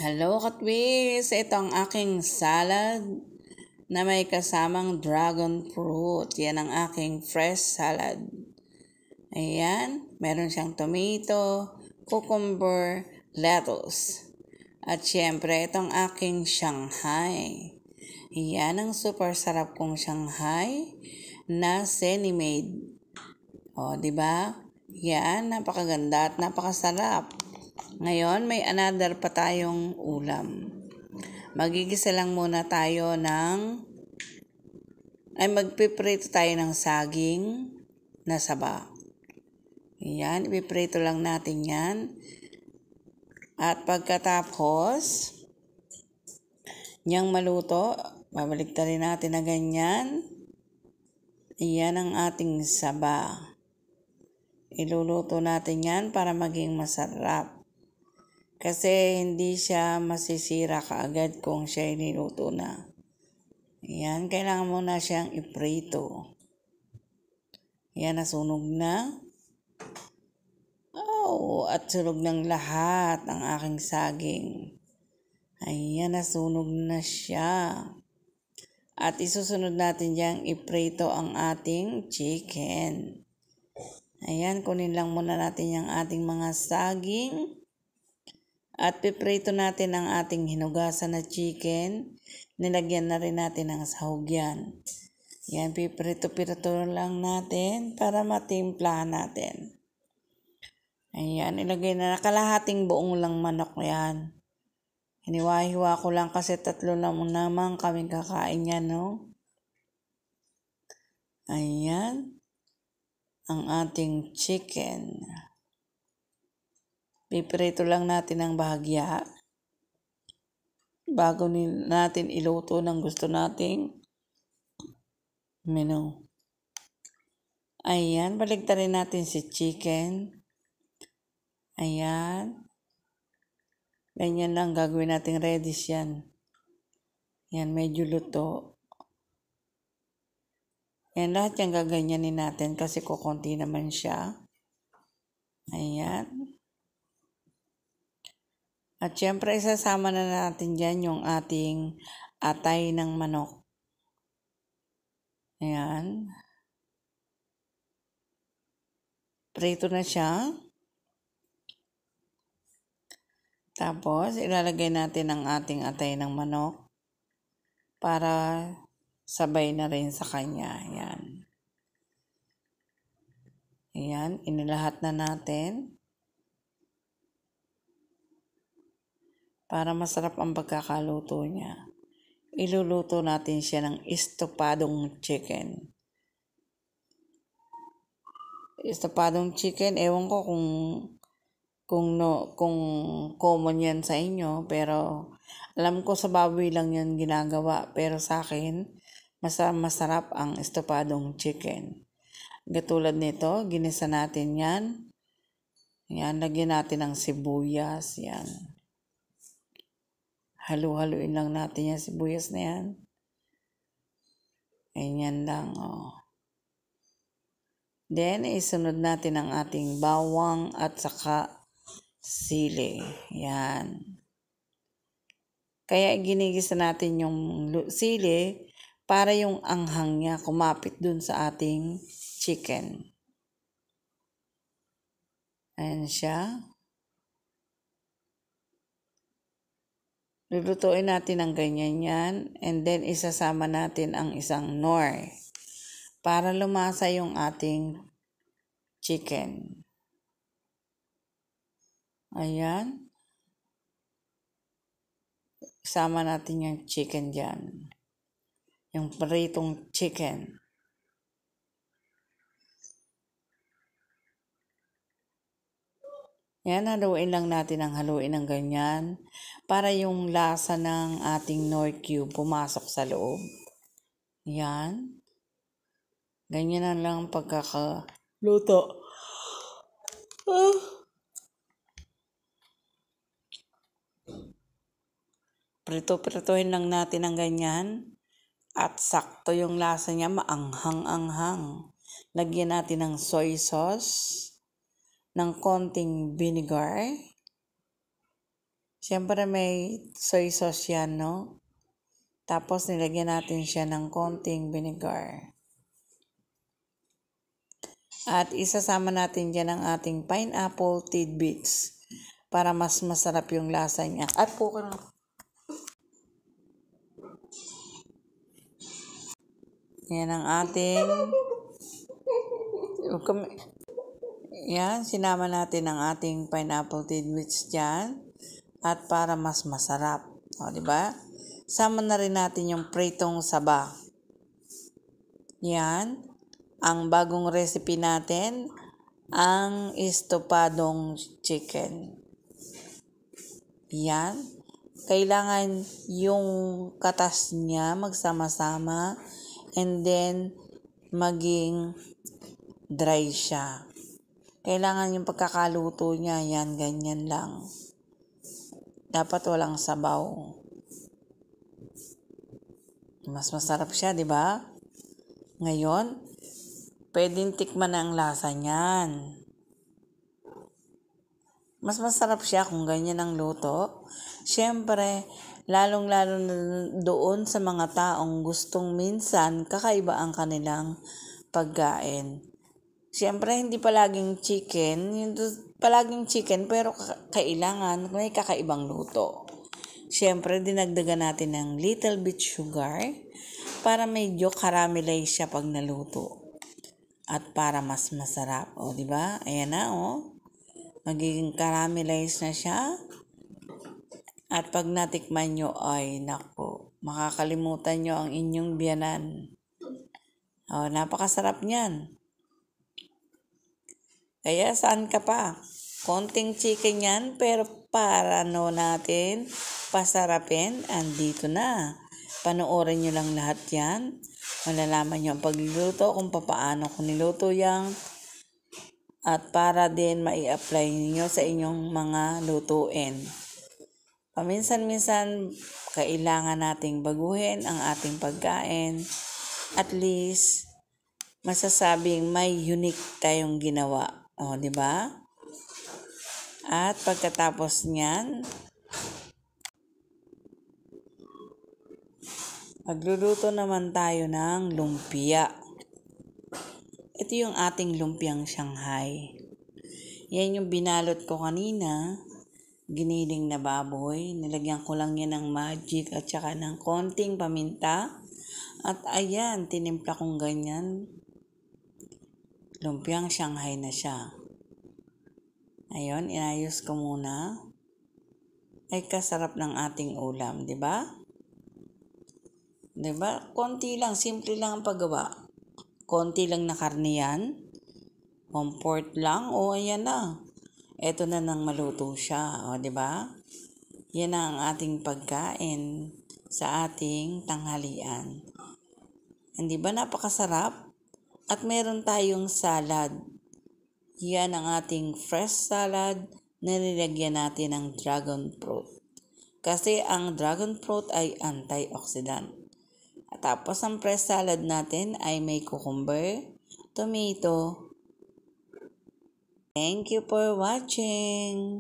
Hello, Katwis! Ito ang aking salad na may kasamang dragon fruit. Yan ang aking fresh salad. Ayan, meron siyang tomato, cucumber, lettuce. At syempre, itong aking Shanghai. Yan ang super sarap kong Shanghai na semi-made. O, di ba? Yan, napakaganda at napakasarap. Ngayon, may another pa tayong ulam. Magigisa lang muna tayo magpiprito tayo ng saging na saba. Yan, ipiprito lang natin yan. At pagkatapos, niyang maluto, babaliktarin natin na ganyan. Yan ang ating saba. Iluluto natin yan para maging masarap. Kasi hindi siya masisira kaagad kung siya niluto na. Yan, kailangan mo na siyang iprito. Yan, nasunog na. At sunog ng lahat ang aking saging. Ayan, nasunog na siya. At isusunod natin diyang iprito ang ating chicken. Ayan, kunin lang muna natin yung ating mga saging. At piprito natin ang ating hinugasan na chicken. Nilagyan na rin natin ng sahog yan. Yan, piprito-pirito lang natin para matimplahan natin. Ayan, ilagay na kalahating buong lang manok yan. Hiniwa-hiwa ko lang kasi 3 lang naman kami kakain yan, no? Ayan, ang ating chicken. Piprito lang natin ang bahagya bago natin iluto ng gusto nating menu. Ayan, baligtarin natin si chicken. Ayan. Ganyan lang gagawin natin reddish yan. Yan, medyo luto. Yan, lahat yan gaganyanin natin kasi kukunti naman siya. Ayan. At syempre, isasama na natin dyan yung ating atay ng manok. Ayan. Prito na siya. Tapos, ilalagay natin ang ating atay ng manok para sabay na rin sa kanya. Ayan. Ayan, inilahat na natin. Para masarap ang pagkakaluto niya. Iluluto natin siya ng estopadong chicken. Estopadong chicken, ewan ko kung common yan sa inyo, pero alam ko sa baboy lang yan ginagawa, pero sa akin masarap ang estopadong chicken. Katulad nito, ginisa natin yan. Yan, lagyan natin ng sibuyas, yan. Halu-haluin lang natin yung sibuyas na yan. Ganyan lang, Then, isunod natin ang ating bawang at saka sili. Yan. Kaya ginigisa natin yung sili para yung anghang niya kumapit dun sa ating chicken. Ayan siya. Lulutuin natin ang ganyan yan. And then, isasama natin ang isang nor para lumasa yung ating chicken. Ayan. Isama natin yung chicken dyan. Yung pritong chicken. Yan, haluin lang natin ang haluin ng ganyan para yung lasa ng ating Knorr cube pumasok sa loob. Yan. Ganyan na lang pagkakaluto. Prito-pritohin lang natin ang ganyan at sakto yung lasa niya, maanghang-anghang. Lagyan natin ng soy sauce, ng konting vinegar, Siyempre may soy sauce yan, no? Tapos nilagyan natin siya ng konting vinegar. At isasama natin dyan ang ating pineapple tidbits para mas masarap yung lasa niya. At yan ang ating yan, sinama natin ang ating pineapple tidbits dyan at para mas masarap. O, di ba? Sama na rin natin yung pritong saba. Yan, ang bagong recipe natin, ang estopadong chicken. Yan, kailangan yung katas niya magsama-sama and then maging dry siya. Kailangan yung pagkakaluto niya, yan, ganyan lang. Dapat walang sabaw. Mas masarap siya, di ba? Ngayon, pwedeng tikman na ang lasa niyan. Mas masarap siya kung ganyan ang luto. Siyempre, lalong-lalo na doon sa mga taong gustong minsan kakaiba ang kanilang pagkain. Siyempre, hindi palaging chicken, pero kailangan may kakaibang luto. Siyempre, dinagdagan natin ng little bit sugar para medyo caramelize siya pag naluto. At para mas masarap. O, di ba? Ayan na, o. Magiging caramelize na siya. At pag natikman nyo, ay naku, makakalimutan nyo ang inyong biyanan. O, napakasarap niyan. Kaya saan ka pa? Konting chicken yan, pero para natin pasarapin, andito na. Panoorin nyo lang lahat yan. Malalaman nyo ang pagluluto, kung paano ko niluto yan. At para din mai-apply niyo sa inyong mga lutuin. Paminsan-minsan, kailangan nating baguhin ang ating pagkain. At least, masasabing may unique tayong ginawa. O, di ba? At pagkatapos niyan, magluluto naman tayo ng lumpia. Ito yung ating lumpiang Shanghai. Yan yung binalot ko kanina. Giniling na baboy. Nilagyan ko lang yan ng magic at saka ng konting paminta. At ayan, tinimpla kong ganyan. Lumpiang Shanghai na siya. Ayun, inayos ko muna. Ay kasarap ng ating ulam, di ba? Di ba? Konti lang, simple lang ang paggawa. Konti lang na karne yan. Pork lang, o ayan na. Ito na nang maluto siya, o di ba? Yan ang ating pagkain sa ating tanghalian. Hindi ba napakasarap? At meron tayong salad. Yan ang ating fresh salad na nilagyan natin ng dragon fruit. Kasi ang dragon fruit ay antioxidant. At tapos ang fresh salad natin ay may cucumber, tomato. Thank you for watching.